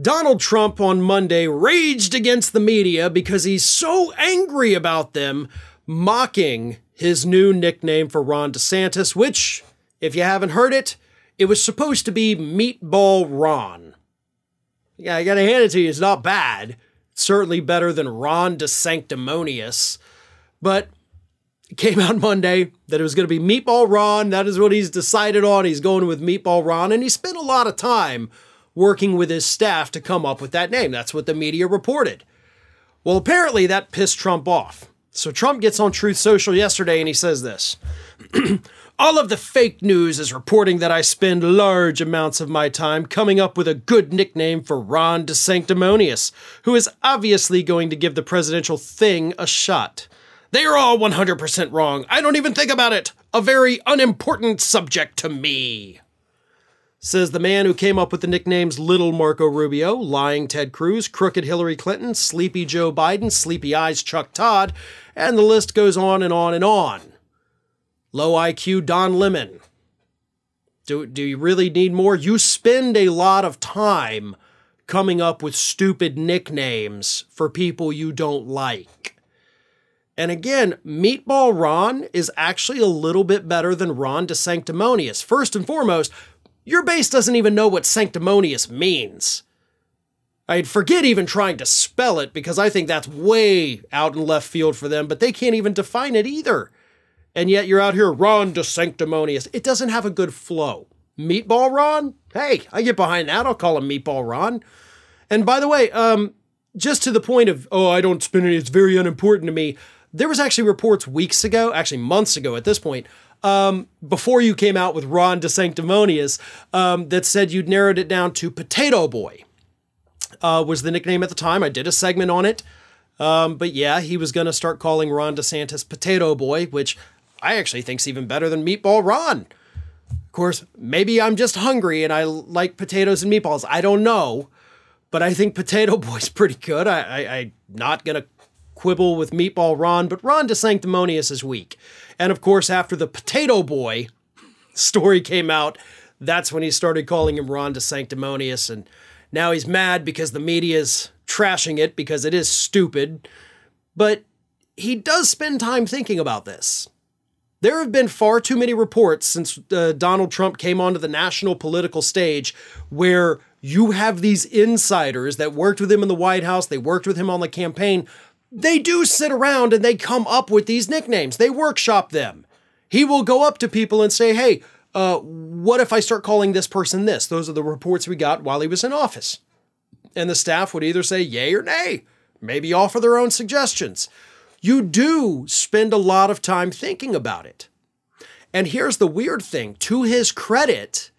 Donald Trump on Monday raged against the media because he's so angry about them mocking his new nickname for Ron DeSantis, which, if you haven't heard it, it was supposed to be Meatball Ron. Yeah, I gotta hand it to you, it's not bad. It's certainly better than Ron Des Sanctimonious. But it came out Monday that it was going to be Meatball Ron. That is what he's decided on. He's going with Meatball Ron, and he spent a lot of time working with his staff to come up with that name. That's what the media reported. Well, apparently that pissed Trump off. So Trump gets on Truth Social yesterday and he says this. All of the fake news is reporting that I spend large amounts of my time coming up with a good nickname for Ron Des Sanctimonious, who is obviously going to give the presidential thing a shot. They are all 100% wrong. I don't even think about it. A very unimportant subject to me. Says the man who came up with the nicknames Little Marco Rubio, Lying Ted Cruz, Crooked Hillary Clinton, Sleepy Joe Biden, Sleepy Eyes Chuck Todd, and the list goes on and on and on. Low IQ Don Lemon. Do you really need more? You spend a lot of time coming up with stupid nicknames for people you don't like. And again, Meatball Ron is actually a little bit better than Ron Des Sanctimonious. First and foremost, your base doesn't even know what sanctimonious means. I'd forget even trying to spell it because I think that's way out in left field for them, but they can't even define it either. And yet you're out here, Ron Des Sanctimonious. It doesn't have a good flow. Meatball Ron? Hey, I get behind that. I'll call him Meatball Ron. And by the way, just to the point of, oh, I don't spin it, it's very unimportant to me. There was actually reports weeks ago, actually months ago at this point, before you came out with Ron Des Sanctimonious, that said you'd narrowed it down to Potato Boy, was the nickname at the time. I did a segment on it. But yeah, he was going to start calling Ron DeSantis Potato Boy, which I actually think is even better than Meatball Ron. Of course, maybe I'm just hungry and I like potatoes and meatballs. I don't know. But I think Potato Boy's pretty good. I'm not going to quibble with Meatball Ron, but Ron Des Sanctimonious is weak. And of course, after the Potato Boy story came out, that's when he started calling him Ron Des Sanctimonious. And now he's mad because the media's trashing it because it is stupid. But he does spend time thinking about this. There have been far too many reports since Donald Trump came onto the national political stage where you have these insiders that worked with him in the White House, they worked with him on the campaign. They do sit around and they come up with these nicknames. They workshop them. He will go up to people and say, hey, what if I start calling this person this? Those are the reports we got while he was in office. And the staff would either say yay or nay, maybe offer their own suggestions. You do spend a lot of time thinking about it. And here's the weird thing. To his credit,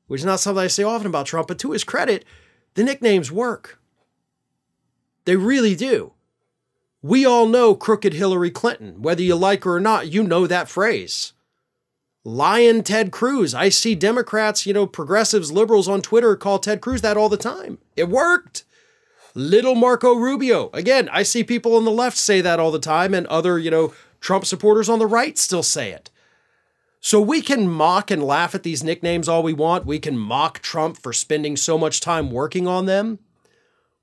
which is not something I say often about Trump, but to his credit, the nicknames work. They really do. We all know Crooked Hillary Clinton. Whether you like her or not, you know that phrase. Lying Ted Cruz. I see Democrats, progressives, liberals on Twitter call Ted Cruz that all the time. It worked. Little Marco Rubio. Again, I see people on the left say that all the time, and other, Trump supporters on the right still say it. So we can mock and laugh at these nicknames all we want. We can mock Trump for spending so much time working on them.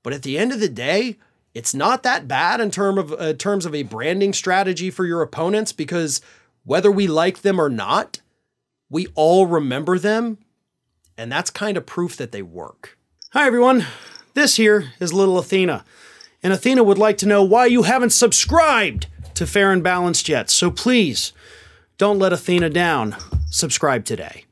But at the end of the day, it's not that bad in terms of a branding strategy for your opponents, because whether we like them or not, we all remember them. And that's kind of proof that they work. Hi, everyone. This here is little Athena. And Athena would like to know why you haven't subscribed to Fair and Balanced yet. So please, don't let Athena down. Subscribe today.